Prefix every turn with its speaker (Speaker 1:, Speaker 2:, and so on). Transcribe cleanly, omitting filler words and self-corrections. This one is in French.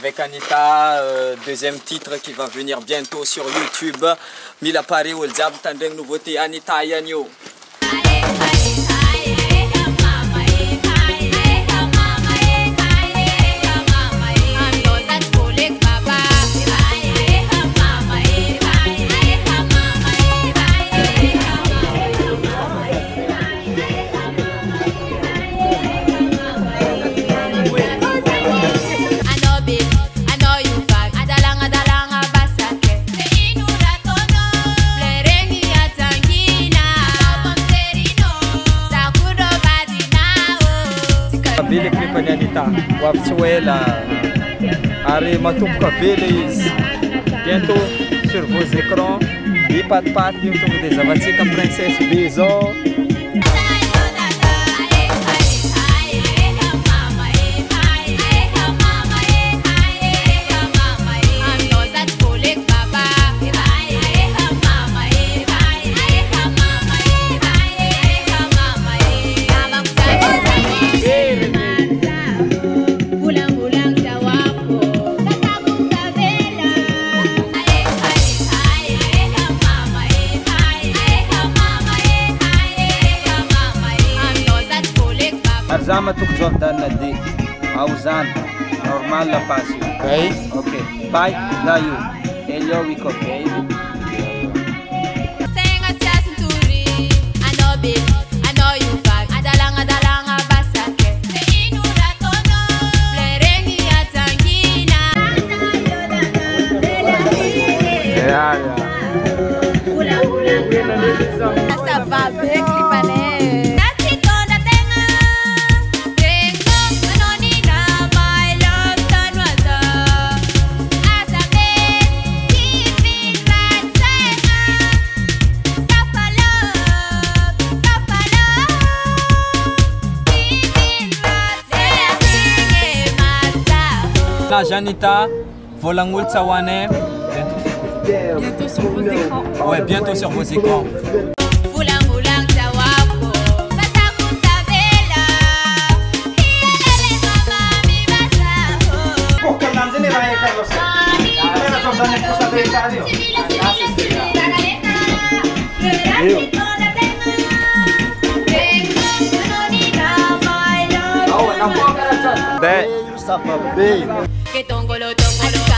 Speaker 1: avec Anita, deuxième titre qui va venir bientôt sur YouTube. Mila pare ol jiaby tandregny nouveauté Anita ihany io. Le clip Anita, Wapsuela, Ari Matumka Billis, bientôt sur vos écrans, et pas de pâte, YouTube des Avatika Princesse Bizo. Arzama tuk Jordan na di, Auzan, normal la pasi. Okay. Okay. Bye, dayu. Elio wiko okay. La Janita, Volangul Tsawane.
Speaker 2: Bientôt sur vos écrans.
Speaker 1: Ouais, bientôt sur vos écrans.
Speaker 3: Que tongolo tongolo